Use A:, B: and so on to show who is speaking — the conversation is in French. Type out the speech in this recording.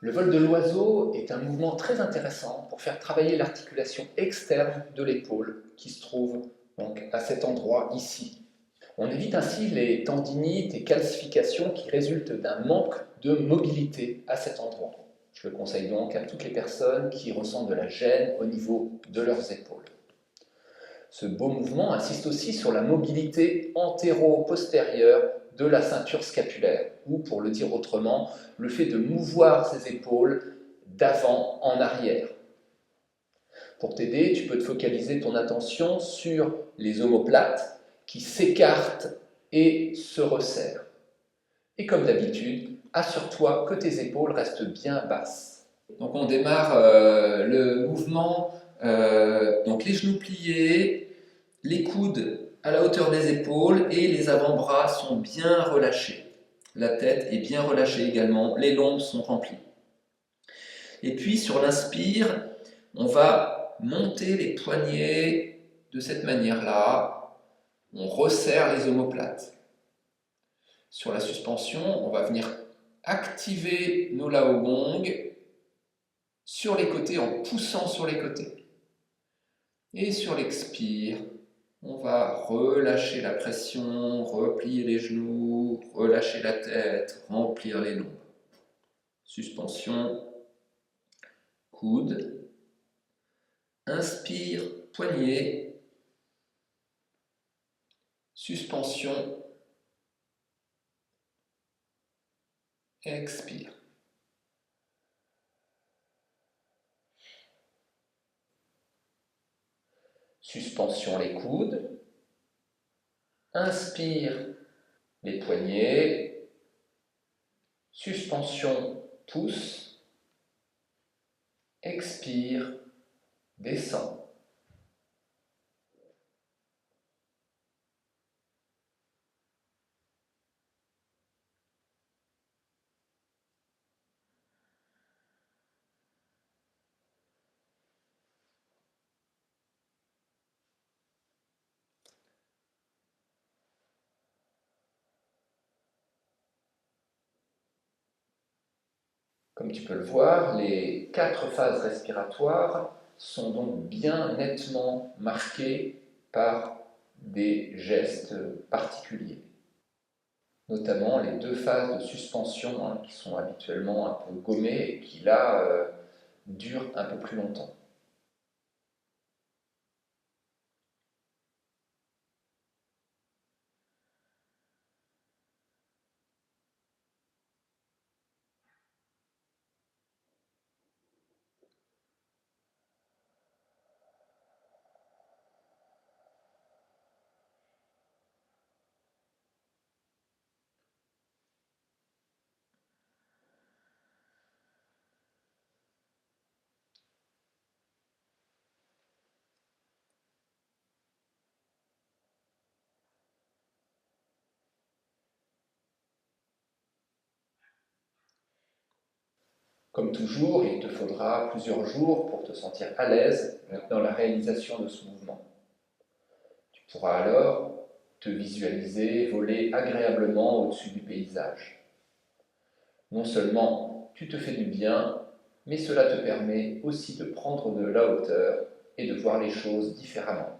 A: Le vol de l'oiseau est un mouvement très intéressant pour faire travailler l'articulation externe de l'épaule qui se trouve donc à cet endroit ici. On évite ainsi les tendinites et calcifications qui résultent d'un manque de mobilité à cet endroit. Je le conseille donc à toutes les personnes qui ressentent de la gêne au niveau de leurs épaules. Ce beau mouvement insiste aussi sur la mobilité antéro-postérieure de la ceinture scapulaire, ou pour le dire autrement, le fait de mouvoir ses épaules d'avant en arrière. Pour t'aider, tu peux te focaliser ton attention sur les omoplates qui s'écartent et se resserrent. Et comme d'habitude, assure-toi que tes épaules restent bien basses. Donc on démarre le mouvement, donc les genoux pliés, les coudes à la hauteur des épaules et les avant-bras sont bien relâchés. La tête est bien relâchée également, les lombes sont remplies. Et puis sur l'inspire, on va monter les poignets de cette manière-là. On resserre les omoplates. Sur la suspension, on va venir activer nos Laogong sur les côtés en poussant sur les côtés. Et sur l'expire, on va relâcher la pression, replier les genoux, relâcher la tête, remplir les lombes. Suspension, coude. Inspire, poignet. Suspension. Expire. Suspension les coudes. Inspire les poignets. Suspension pouce. Expire, descend. Comme tu peux le voir, les 4 phases respiratoires sont donc bien nettement marquées par des gestes particuliers. Notamment les 2 phases de suspension qui sont habituellement un peu gommées et qui là durent un peu plus longtemps. Comme toujours, il te faudra plusieurs jours pour te sentir à l'aise dans la réalisation de ce mouvement. Tu pourras alors te visualiser voler agréablement au-dessus du paysage. Non seulement tu te fais du bien, mais cela te permet aussi de prendre de la hauteur et de voir les choses différemment.